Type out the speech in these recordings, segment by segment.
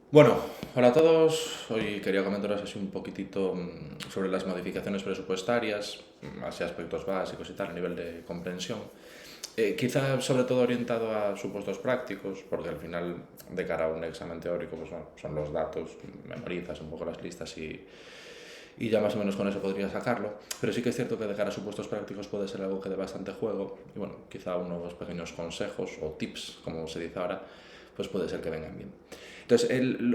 Bueno, hola a todos. Hoy quería comentaros así un poquitito sobre las modificaciones presupuestarias, así aspectos básicos y tal, a nivel de comprensión. Quizá sobre todo orientado a supuestos prácticos, porque al final, de cara a un examen teórico, pues bueno, son los datos, memorizas un poco las listas y ya más o menos con eso podría sacarlo. Pero sí que es cierto que de cara a supuestos prácticos puede ser algo que dé bastante juego. Y bueno, quizá unos pequeños consejos o tips, como se dice ahora, pues puede ser que vengan bien. Entonces,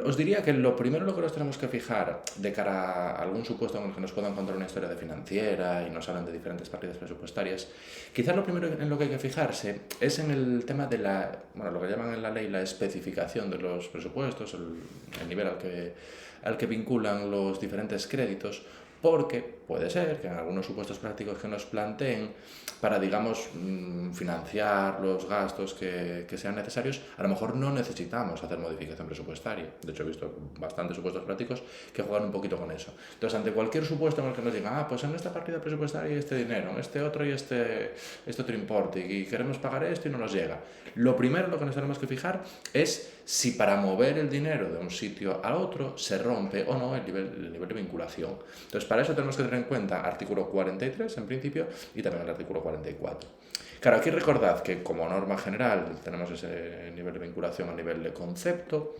os diría que lo primero lo que nos tenemos que fijar de cara a algún supuesto en el que nos puedan contar una historia de financiera y nos hablan de diferentes partidas presupuestarias, quizás lo primero en lo que hay que fijarse es en el tema de lo que llaman en la ley la especificación de los presupuestos, el nivel al que vinculan los diferentes créditos, porque puede ser que en algunos supuestos prácticos que nos planteen, para, digamos, financiar los gastos que sean necesarios, a lo mejor no necesitamos hacer modificación presupuestaria. De hecho, he visto bastantes supuestos prácticos que juegan un poquito con eso. Entonces, ante cualquier supuesto en el que nos digan, pues en esta partida presupuestaria hay este dinero, en este otro y este otro importe, y queremos pagar esto y no nos llega. Lo primero en lo que nos tenemos que fijar es si para mover el dinero de un sitio a otro se rompe o no el nivel de vinculación. Entonces, para eso tenemos que tener en cuenta artículo 43 en principio y también el artículo 44. Claro, aquí recordad que como norma general tenemos ese nivel de vinculación a nivel de concepto,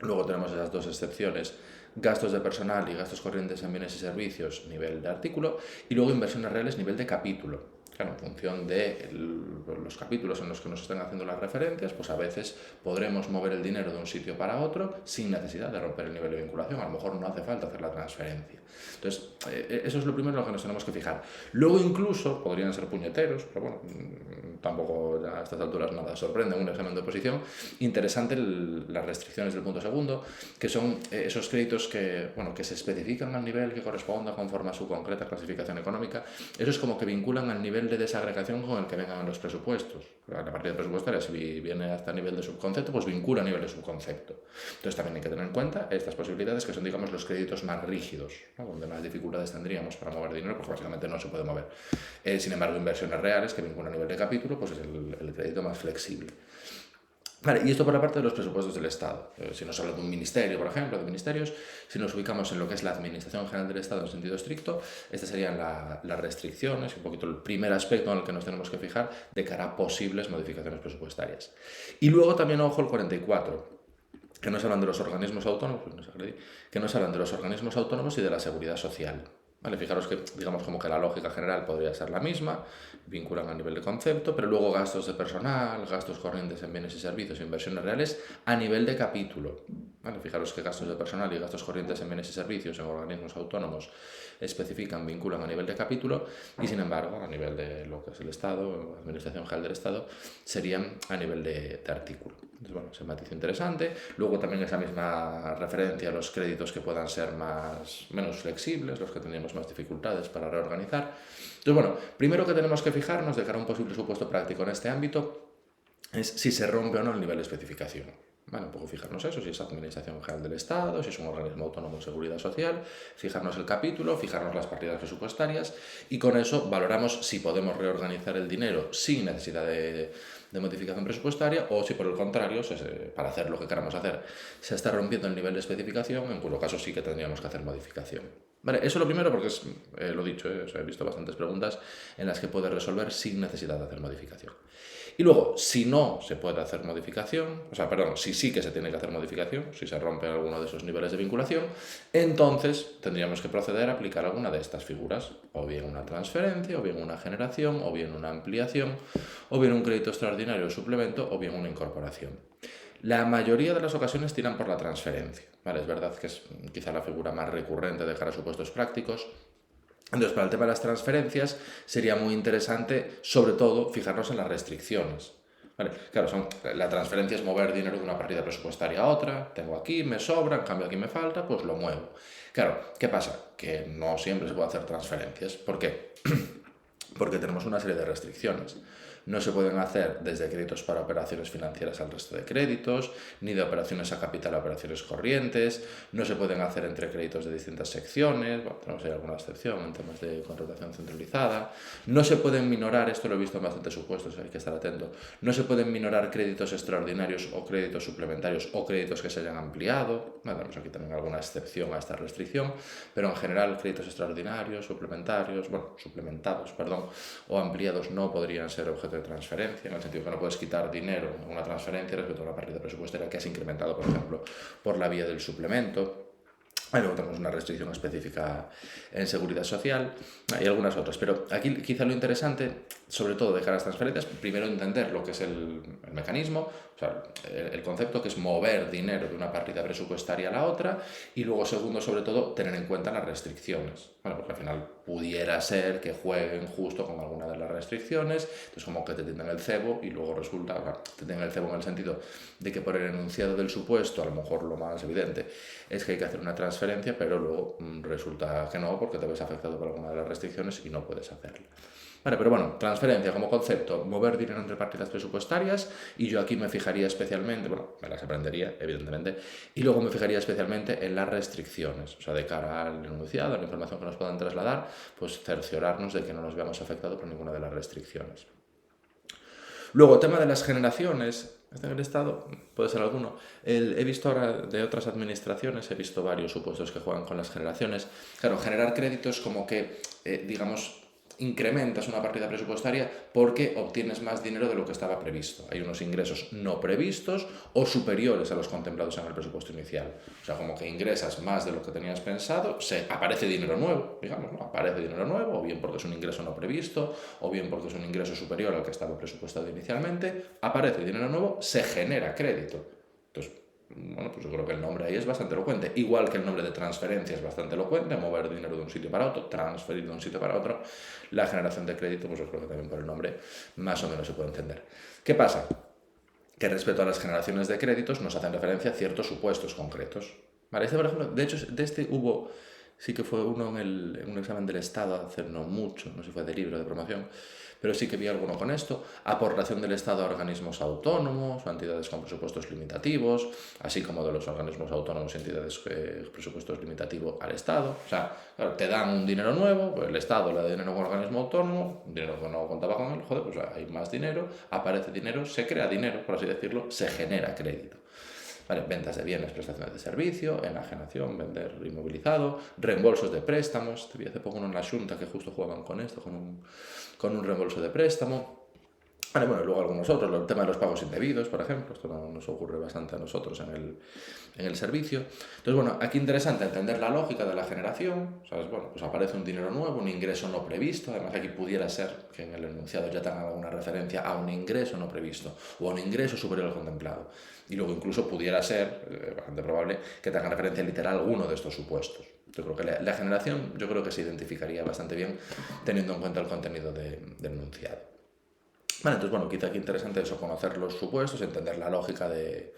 luego tenemos esas dos excepciones, gastos de personal y gastos corrientes en bienes y servicios, nivel de artículo, y luego inversiones reales, nivel de capítulo. Claro, en función de los capítulos en los que nos estén haciendo las referencias, pues a veces podremos mover el dinero de un sitio para otro sin necesidad de romper el nivel de vinculación. A lo mejor no hace falta hacer la transferencia. Entonces, eso es lo primero en lo que nos tenemos que fijar. Luego incluso podrían ser puñeteros, pero bueno, tampoco a estas alturas nada sorprende un examen de oposición. Interesante las restricciones del punto segundo, que son esos créditos que se especifican al nivel que corresponda conforme a su concreta clasificación económica. Eso es como que vinculan al nivel de desagregación con el que vengan los presupuestos. La partida presupuestaria, si viene hasta nivel de subconcepto, pues vincula a nivel de subconcepto. Entonces también hay que tener en cuenta estas posibilidades que son, digamos, los créditos más rígidos, ¿no? Donde más dificultades tendríamos para mover dinero, porque básicamente no se puede mover. Sin embargo, inversiones reales que vinculan a nivel de capítulo, pues es el crédito más flexible. Vale, y esto por la parte de los presupuestos del Estado. Si nos habla de un ministerio, por ejemplo, de ministerios, si nos ubicamos en lo que es la Administración General del Estado en sentido estricto, estas serían las restricciones, un poquito el primer aspecto en el que nos tenemos que fijar de cara a posibles modificaciones presupuestarias. Y luego también, ojo, el 44, que nos hablan de los organismos autónomos, que nos hablan de los organismos autónomos y de la seguridad social. Vale, fijaros que, digamos, como que la lógica general podría ser la misma, vinculan a nivel de concepto, pero luego gastos de personal, gastos corrientes en bienes y servicios e inversiones reales a nivel de capítulo. Vale, fijaros que gastos de personal y gastos corrientes en bienes y servicios en organismos autónomos especifican, vinculan a nivel de capítulo y, sin embargo, a nivel de lo que es el Estado, la Administración General del Estado, serían a nivel de artículo. Entonces, bueno, ese matiz interesante. Luego también esa misma referencia a los créditos que puedan ser menos flexibles, los que tendríamos más dificultades para reorganizar. Entonces, bueno, primero que tenemos que fijarnos de cara a un posible supuesto práctico en este ámbito es si se rompe o no el nivel de especificación. Bueno, un poco fijarnos eso, si es Administración General del Estado, si es un organismo autónomo de seguridad social, fijarnos el capítulo, fijarnos las partidas presupuestarias y con eso valoramos si podemos reorganizar el dinero sin necesidad de modificación presupuestaria o si por el contrario, para hacer lo que queramos hacer, se está rompiendo el nivel de especificación, en cuyo caso sí que tendríamos que hacer modificación. Vale, eso lo primero porque es, lo dicho, o sea, he visto bastantes preguntas en las que puedes resolver sin necesidad de hacer modificación. Y luego, si no se puede hacer modificación, o sea, perdón, si sí que se tiene que hacer modificación, si se rompe alguno de esos niveles de vinculación, entonces tendríamos que proceder a aplicar alguna de estas figuras, o bien una transferencia, o bien una generación, o bien una ampliación, o bien un crédito extraordinario o suplemento, o bien una incorporación. La mayoría de las ocasiones tiran por la transferencia, ¿vale? Es verdad que es quizá la figura más recurrente de cara a supuestos prácticos. Entonces, para el tema de las transferencias, sería muy interesante, sobre todo, fijarnos en las restricciones. Vale, claro, la transferencia es mover dinero de una partida presupuestaria a otra. Tengo aquí, me sobra, en cambio aquí me falta, pues lo muevo. Claro, ¿qué pasa? Que no siempre se puede hacer transferencias. ¿Por qué? porque tenemos una serie de restricciones. No se pueden hacer desde créditos para operaciones financieras al resto de créditos, ni de operaciones a capital a operaciones corrientes, no se pueden hacer entre créditos de distintas secciones, bueno, tenemos ahí alguna excepción en temas de contratación centralizada, no se pueden minorar, esto lo he visto en bastantes supuestos, hay que estar atento, no se pueden minorar créditos extraordinarios o créditos suplementarios o créditos que se hayan ampliado, bueno, tenemos aquí también alguna excepción a esta restricción, pero en general créditos extraordinarios, suplementados, o ampliados no podrían ser objeto de transferencia, en el sentido que no puedes quitar dinero en una transferencia respecto a una partida presupuestaria que has incrementado, por ejemplo, por la vía del suplemento. Y luego tenemos una restricción específica en seguridad social y algunas otras. Pero aquí quizá lo interesante, sobre todo de cara a las transferencias, primero entender lo que es el mecanismo, o sea, el concepto que es mover dinero de una partida presupuestaria a la otra, y luego segundo, sobre todo, tener en cuenta las restricciones. Bueno, porque al final pudiera ser que jueguen justo con alguna de las restricciones, entonces como que te tienden el cebo y luego resulta, o sea, te tienden el cebo en el sentido de que por el enunciado del supuesto, a lo mejor lo más evidente es que hay que hacer una transferencia, pero luego resulta que no, porque te ves afectado por alguna de las restricciones y no puedes hacerla. Vale, pero bueno, transferencia como concepto, mover dinero entre partidas presupuestarias, y yo aquí me fijaría especialmente, bueno, me las aprendería, evidentemente, y luego me fijaría especialmente en las restricciones, o sea, de cara al enunciado, a la información que nos puedan trasladar, pues cerciorarnos de que no nos veamos afectados por ninguna de las restricciones. Luego, tema de las generaciones, en el Estado, puede ser alguno. He visto ahora de otras administraciones, he visto varios supuestos que juegan con las generaciones. Claro, generar créditos como que, digamos, incrementas una partida presupuestaria porque obtienes más dinero de lo que estaba previsto. Hay unos ingresos no previstos o superiores a los contemplados en el presupuesto inicial. O sea, como que ingresas más de lo que tenías pensado, aparece dinero nuevo, digamos, ¿no? Aparece dinero nuevo, o bien porque es un ingreso no previsto, o bien porque es un ingreso superior al que estaba presupuestado inicialmente, aparece dinero nuevo, se genera crédito. Entonces, bueno, pues yo creo que el nombre ahí es bastante elocuente. Igual que el nombre de transferencia es bastante elocuente, mover dinero de un sitio para otro, transferir de un sitio para otro. La generación de crédito, pues yo creo que también por el nombre más o menos se puede entender. ¿Qué pasa? Que respecto a las generaciones de créditos nos hacen referencia a ciertos supuestos concretos. Vale, por ejemplo, de hecho, de este hubo, sí que fue uno en un examen del Estado hace no mucho, no sé si fue de libro de promoción, pero sí que vi alguno con esto: aportación del Estado a organismos autónomos o entidades con presupuestos limitativos, así como de los organismos autónomos y entidades presupuestos limitativos al Estado. O sea, claro, te dan un dinero nuevo, pues el Estado le da dinero a un organismo autónomo, un dinero que no contaba con él, joder, pues hay más dinero, aparece dinero, se crea dinero, por así decirlo, se genera crédito. Vale, ventas de bienes, prestaciones de servicio, enajenación, vender inmovilizado, reembolsos de préstamos. Te vi hace poco uno en la Xunta que justo jugaban con esto, con un reembolso de préstamo. Vale, bueno, y luego algunos otros, el tema de los pagos indebidos, por ejemplo, esto nos ocurre bastante a nosotros en el servicio. Entonces, bueno, aquí interesante entender la lógica de la generación, ¿sabes? Bueno, pues aparece un dinero nuevo, un ingreso no previsto, además aquí pudiera ser que en el enunciado ya tengan alguna referencia a un ingreso no previsto o a un ingreso superior al contemplado. Y luego incluso pudiera ser, bastante probable, que tengan referencia literal a alguno de estos supuestos. Yo creo que la generación, yo creo que se identificaría bastante bien teniendo en cuenta el contenido del enunciado. Vale, entonces, bueno, quizá aquí interesante eso, conocer los supuestos, entender la lógica de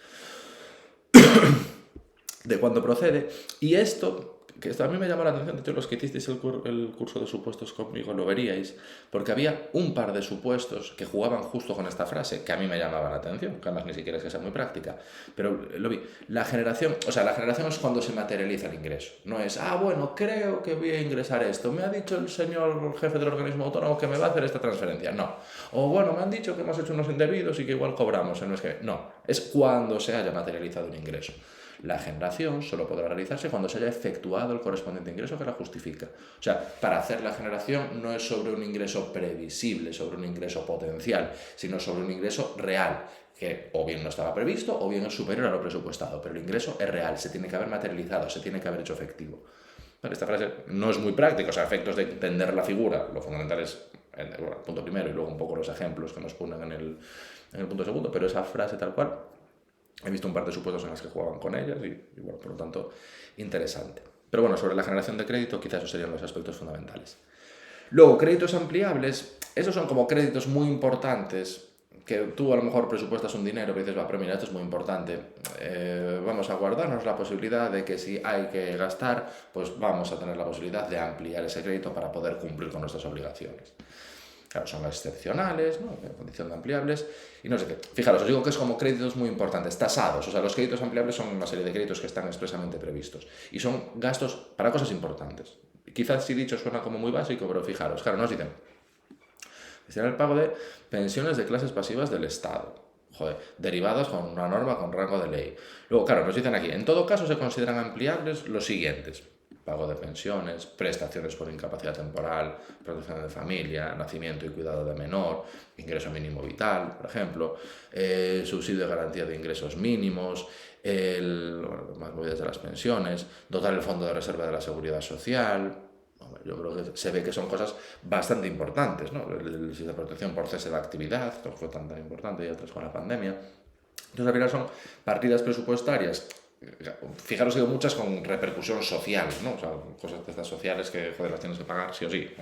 cuándo procede. Y esto a mí me llamó la atención, de hecho los que hicisteis el curso de supuestos conmigo lo veríais, porque había un par de supuestos que jugaban justo con esta frase, que a mí me llamaba la atención, que además ni siquiera es que sea muy práctica, pero lo vi. La generación es cuando se materializa el ingreso. No es, bueno, creo que voy a ingresar esto, me ha dicho el señor jefe del organismo autónomo que me va a hacer esta transferencia. No. O bueno, me han dicho que hemos hecho unos indebidos y que igual cobramos. No, es cuando se haya materializado un ingreso. La generación solo podrá realizarse cuando se haya efectuado el correspondiente ingreso que la justifica. O sea, para hacer la generación no es sobre un ingreso previsible, sobre un ingreso potencial, sino sobre un ingreso real, que o bien no estaba previsto o bien es superior a lo presupuestado, pero el ingreso es real, se tiene que haber materializado, se tiene que haber hecho efectivo. Vale, esta frase no es muy práctica, o sea, efectos de entender la figura, lo fundamental es el punto primero y luego un poco los ejemplos que nos ponen en el punto segundo, pero esa frase tal cual, he visto un par de supuestos en las que jugaban con ellas y bueno, por lo tanto, interesante. Pero bueno, sobre la generación de crédito, quizás esos serían los aspectos fundamentales. Luego, créditos ampliables, esos son como créditos muy importantes, que tú a lo mejor presupuestas un dinero y dices, pero mira, esto es muy importante, vamos a guardarnos la posibilidad de que si hay que gastar, pues vamos a tener la posibilidad de ampliar ese crédito para poder cumplir con nuestras obligaciones. claro, son excepcionales, ¿no? En condición de ampliables, y no sé qué. Fijaros, os digo que es como créditos muy importantes, tasados, o sea, los créditos ampliables son una serie de créditos que están expresamente previstos, y son gastos para cosas importantes. Quizás si dicho suena como muy básico, pero fijaros, claro, nos dicen, será el pago de pensiones de clases pasivas del Estado. Joder, derivadas con una norma con rango de ley. Luego, claro, nos dicen aquí, en todo caso se consideran ampliables los siguientes: pago de pensiones, prestaciones por incapacidad temporal, protección de familia, nacimiento y cuidado de menor, ingreso mínimo vital, por ejemplo, subsidio de garantía de ingresos mínimos, más movidas de las pensiones, dotar el fondo de reserva de la seguridad social. Yo creo que se ve que son cosas bastante importantes, ¿no? El de protección por cese de actividad, que fue tan importante y otras con la pandemia. Entonces, al final son partidas presupuestarias, fijaros que hay muchas con repercusión social, ¿no? O sea, cosas de estas sociales que, joder, las tienes que pagar sí o sí.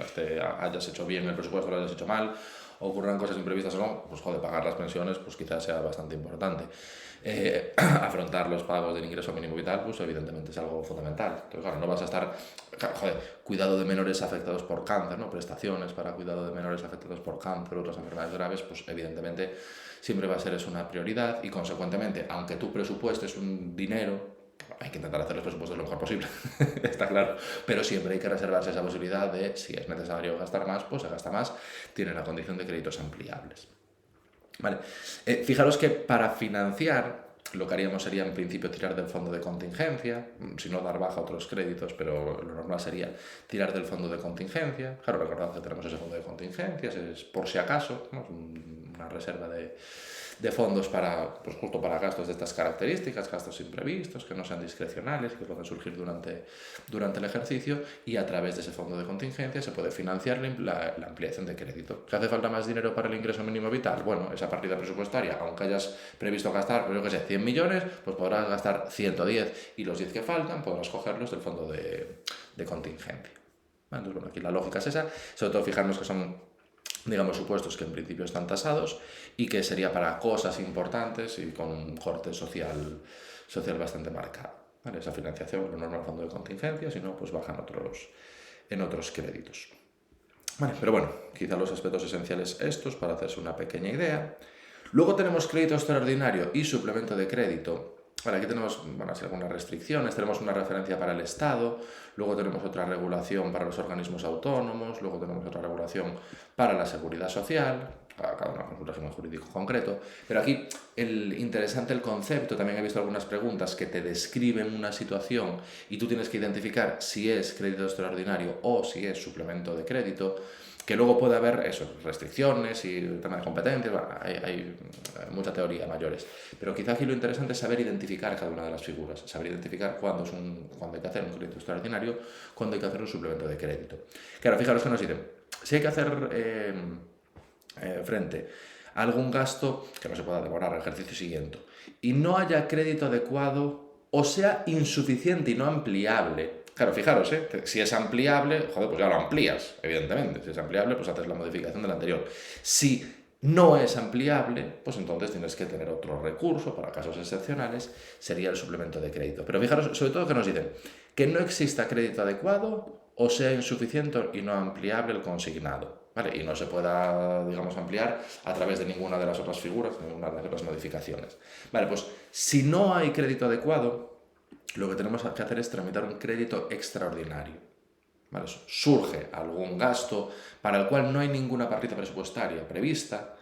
Hayas hecho bien el presupuesto, lo hayas hecho mal, ocurran cosas imprevistas o no, pues joder, pagar las pensiones pues quizás sea bastante importante. Afrontar los pagos del ingreso mínimo vital, pues evidentemente es algo fundamental. Entonces, claro, no vas a estar, joder, cuidado de menores afectados por cáncer, ¿no? Prestaciones para cuidado de menores afectados por cáncer o otras enfermedades graves, pues evidentemente siempre va a ser eso una prioridad y consecuentemente, aunque tu presupuesto es un dinero, hay que intentar hacer los presupuestos lo mejor posible, está claro, pero siempre hay que reservarse esa posibilidad de, si es necesario gastar más, pues se gasta más, tiene la condición de créditos ampliables. Vale. Fijaros que para financiar lo que haríamos sería en principio tirar del fondo de contingencia, si no dar baja a otros créditos, pero lo normal sería tirar del fondo de contingencia. Claro, recordad que tenemos ese fondo de contingencias, es por si acaso, ¿no? Es una reserva de fondos para, pues justo para gastos de estas características, gastos imprevistos, que no sean discrecionales, que puedan surgir durante el ejercicio, y a través de ese fondo de contingencia se puede financiar la ampliación de crédito. ¿Que hace falta más dinero para el ingreso mínimo vital? Bueno, esa partida presupuestaria, aunque hayas previsto gastar, pues yo qué sé, 100 millones, pues podrás gastar 110 y los 10 que faltan podrás cogerlos del fondo de contingencia. Entonces, bueno, aquí la lógica es esa, sobre todo fijarnos que son, digamos, supuestos que en principio están tasados y que sería para cosas importantes y con un corte social bastante marcado. ¿Vale? Esa financiación lo normal fondo de contingencia, si no, pues bajan en otros créditos. Vale, pero bueno, quizá los aspectos esenciales estos para hacerse una pequeña idea. Luego tenemos crédito extraordinario y suplemento de crédito. Vale, aquí tenemos, van a ser algunas restricciones, tenemos una referencia para el Estado, luego tenemos otra regulación para los organismos autónomos, luego tenemos otra regulación para la seguridad social, cada una con un régimen jurídico concreto, pero aquí interesante el concepto, también he visto algunas preguntas que te describen una situación y tú tienes que identificar si es crédito extraordinario o si es suplemento de crédito, que luego puede haber eso, restricciones y tema de competencias, bueno, hay mucha teoría mayores. Pero quizá aquí lo interesante es saber identificar cada una de las figuras, saber identificar cuándo hay que hacer un crédito extraordinario, cuándo hay que hacer un suplemento de crédito. Claro, fijaros que nos dicen, si hay que hacer frente a algún gasto que no se pueda demorar al ejercicio siguiente y no haya crédito adecuado o sea insuficiente y no ampliable. Claro, fijaros, si es ampliable, joder, pues ya lo amplías, evidentemente. Si es ampliable, pues haces la modificación del anterior. Si no es ampliable, pues entonces tienes que tener otro recurso para casos excepcionales, sería el suplemento de crédito. Pero fijaros, sobre todo que nos dicen que no exista crédito adecuado o sea insuficiente y no ampliable el consignado. ¿Vale? Y no se pueda, digamos, ampliar a través de ninguna de las otras figuras, ninguna de las otras modificaciones. Vale, pues si no hay crédito adecuado, lo que tenemos que hacer es tramitar un crédito extraordinario. ¿Vale? Surge algún gasto para el cual no hay ninguna partida presupuestaria prevista.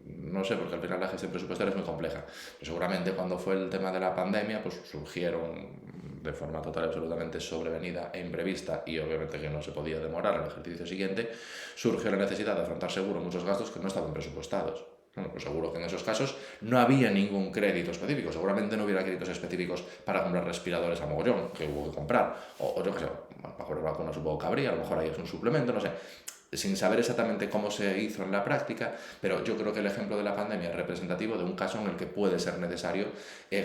No sé, porque al final la gestión presupuestaria es muy compleja. Pero seguramente cuando fue el tema de la pandemia, pues surgieron de forma total absolutamente sobrevenida e imprevista y obviamente que no se podía demorar al ejercicio siguiente, surgió la necesidad de afrontar seguro muchos gastos que no estaban presupuestados. Bueno, pues seguro que en esos casos no había ningún crédito específico, seguramente no hubiera créditos específicos para comprar respiradores a mogollón, que hubo que comprar, o yo qué sé, para comprar vacunas supongo que habría, a lo mejor ahí es un suplemento, no sé, sin saber exactamente cómo se hizo en la práctica, pero yo creo que el ejemplo de la pandemia es representativo de un caso en el que puede ser necesario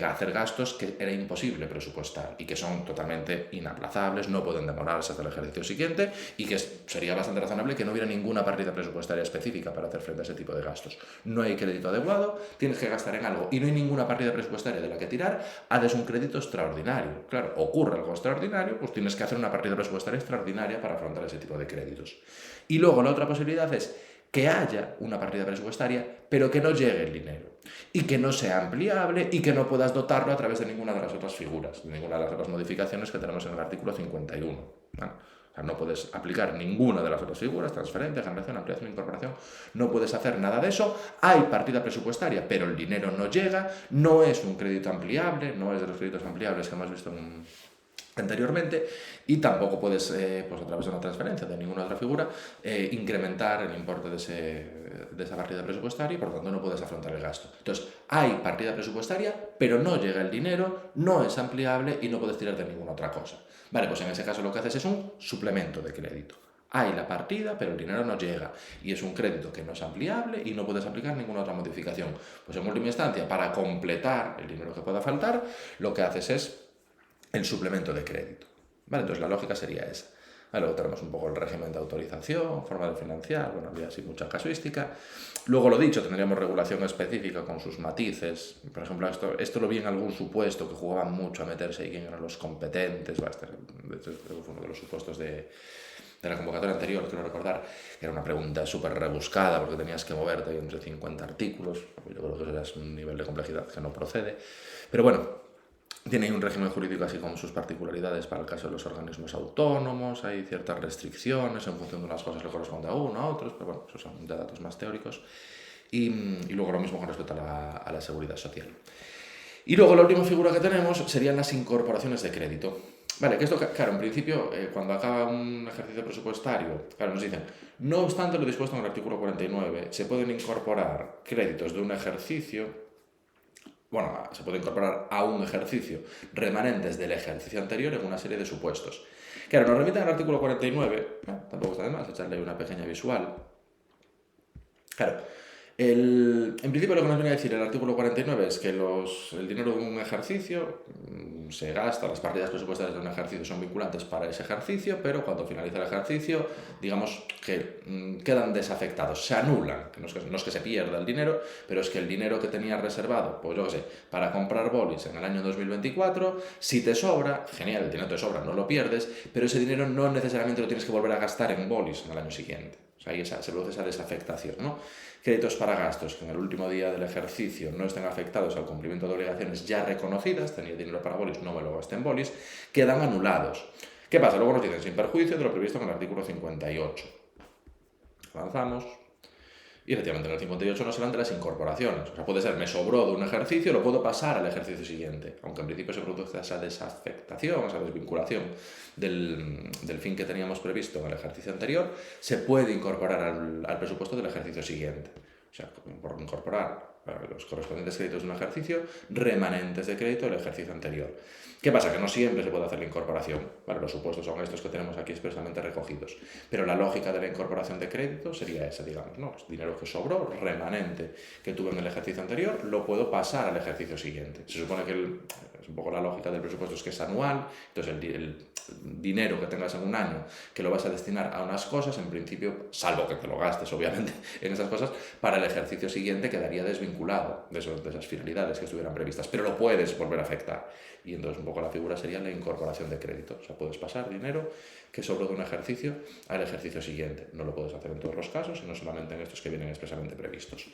hacer gastos que era imposible presupuestar y que son totalmente inaplazables, no pueden demorarse hasta el ejercicio siguiente y que sería bastante razonable que no hubiera ninguna partida presupuestaria específica para hacer frente a ese tipo de gastos. No hay crédito adecuado, tienes que gastar en algo y no hay ninguna partida presupuestaria de la que tirar, haces un crédito extraordinario. Claro, ocurre algo extraordinario, pues tienes que hacer una partida presupuestaria extraordinaria para afrontar ese tipo de créditos. Y luego la otra posibilidad es que haya una partida presupuestaria, pero que no llegue el dinero y que no sea ampliable y que no puedas dotarlo a través de ninguna de las otras figuras, de ninguna de las otras modificaciones que tenemos en el artículo 51. ¿Vale? O sea, no puedes aplicar ninguna de las otras figuras, transferencia, generación, ampliación, incorporación, no puedes hacer nada de eso. Hay partida presupuestaria, pero el dinero no llega, no es un crédito ampliable, no es de los créditos ampliables que hemos visto anteriormente, y tampoco puedes, pues a través de una transferencia de ninguna otra figura, incrementar el importe de esa partida presupuestaria y por lo tanto no puedes afrontar el gasto. Entonces, hay partida presupuestaria, pero no llega el dinero, no es ampliable y no puedes tirar de ninguna otra cosa. Vale, pues en ese caso lo que haces es un suplemento de crédito. Hay la partida, pero el dinero no llega. Y es un crédito que no es ampliable y no puedes aplicar ninguna otra modificación. Pues en última instancia, para completar el dinero que pueda faltar, lo que haces es el suplemento de crédito. ¿Vale? Entonces la lógica sería esa. Vale, luego tenemos un poco el régimen de autorización, forma de financiar, bueno, había así mucha casuística. Luego lo dicho, tendríamos regulación específica con sus matices. Por ejemplo, esto lo vi en algún supuesto que jugaban mucho a meterse ahí quién eran los competentes. Este fue uno de los supuestos de la convocatoria anterior, quiero recordar, que era una pregunta súper rebuscada porque tenías que moverte entre 50 artículos. Yo creo que eso es un nivel de complejidad que no procede. Pero bueno, tiene ahí un régimen jurídico así con sus particularidades para el caso de los organismos autónomos, hay ciertas restricciones, en función de unas cosas le corresponde a uno, a otros, pero bueno, esos son de datos más teóricos. Y luego lo mismo con respecto a la seguridad social. Y luego la última figura que tenemos serían las incorporaciones de crédito. Vale, que esto, claro, en principio, cuando acaba un ejercicio presupuestario, claro, nos dicen, no obstante lo dispuesto en el artículo 49, se pueden incorporar créditos de un ejercicio. Bueno, se puede incorporar a un ejercicio remanentes del ejercicio anterior en una serie de supuestos. Claro, nos remiten al artículo 49, tampoco está de más echarle una pequeña visual. Claro, en principio lo que nos viene a decir el artículo 49 es que el dinero de un ejercicio se gasta, las partidas presupuestarias de un ejercicio son vinculantes para ese ejercicio, pero cuando finaliza el ejercicio, digamos que quedan desafectados, se anulan. No es que se pierda el dinero, pero es que el dinero que tenías reservado, pues yo qué sé, para comprar bolis en el año 2024, si te sobra, genial, el dinero te sobra, no lo pierdes, pero ese dinero no necesariamente lo tienes que volver a gastar en bolis en el año siguiente. O sea, ahí se produce esa desafectación, ¿no? Créditos para gastos que en el último día del ejercicio no estén afectados al cumplimiento de obligaciones ya reconocidas, tenía dinero para bolis, no me lo gasté en bolis, quedan anulados. ¿Qué pasa? Luego nos dicen sin perjuicio de lo previsto en el artículo 58. Avanzamos. Y efectivamente en el 58 nos hablan de las incorporaciones. O sea, puede ser, me sobró de un ejercicio, lo puedo pasar al ejercicio siguiente. Aunque en principio se produce esa desafectación, esa desvinculación del fin que teníamos previsto en el ejercicio anterior, se puede incorporar al presupuesto del ejercicio siguiente. O sea, por incorporar los correspondientes créditos de un ejercicio, remanentes de crédito del ejercicio anterior. ¿Qué pasa? Que no siempre se puede hacer la incorporación. Vale, los supuestos son estos que tenemos aquí expresamente recogidos. Pero la lógica de la incorporación de crédito sería esa, digamos, ¿no? Es dinero que sobró, remanente, que tuve en el ejercicio anterior, lo puedo pasar al ejercicio siguiente. Se supone que es un poco la lógica del presupuesto, es que es anual, entonces el dinero que tengas en un año que lo vas a destinar a unas cosas, en principio, salvo que te lo gastes, obviamente, en esas cosas, para el ejercicio siguiente quedaría desvinculado de esas finalidades que estuvieran previstas, pero lo puedes volver a afectar. Y entonces un poco la figura sería la incorporación de crédito. O sea, puedes pasar dinero que sobró de un ejercicio al ejercicio siguiente. No lo puedes hacer en todos los casos, sino solamente en estos que vienen expresamente previstos.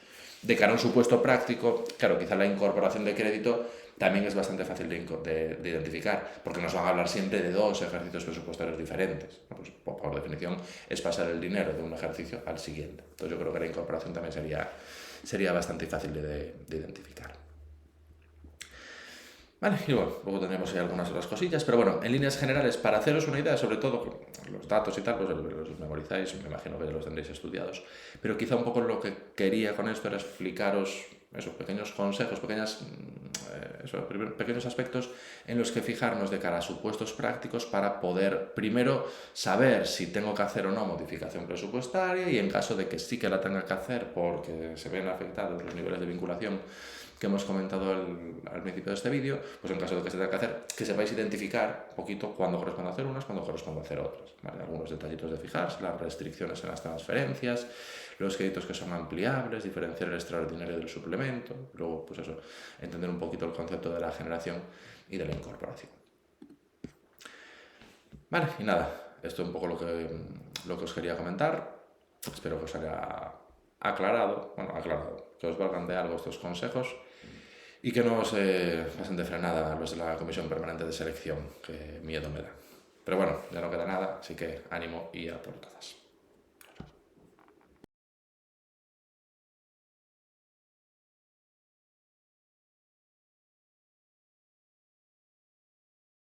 De cara a un supuesto práctico, claro, quizá la incorporación de crédito también es bastante fácil de identificar, porque nos van a hablar siempre de dos ejercicios presupuestarios diferentes. Pues, por definición, es pasar el dinero de un ejercicio al siguiente. Entonces yo creo que la incorporación también sería bastante fácil de identificar. Vale, y bueno, luego tendremos ahí algunas otras cosillas, pero bueno, en líneas generales, para haceros una idea, sobre todo los datos y tal, pues los memorizáis, me imagino que ya los tendréis estudiados, pero quizá un poco lo que quería con esto era explicaros esos pequeños consejos, pequeños aspectos en los que fijarnos de cara a supuestos prácticos para poder primero saber si tengo que hacer o no modificación presupuestaria y en caso de que sí que la tenga que hacer porque se ven afectados los niveles de vinculación que hemos comentado al principio de este vídeo, pues en caso de que se tenga que hacer, que sepáis identificar un poquito cuándo corresponde hacer unas, cuándo corresponde hacer otras. ¿Vale? Algunos detallitos de fijarse, las restricciones en las transferencias, los créditos que son ampliables, diferenciar el extraordinario del suplemento, luego pues eso, entender un poquito el concepto de la generación y de la incorporación. Vale, y nada, esto es un poco lo que os quería comentar. Espero que os haya aclarado, que os valgan de algo estos consejos y que no os pasen de frenada los de la Comisión Permanente de Selección, que miedo me da. Pero bueno, ya no queda nada, así que ánimo y a por todas.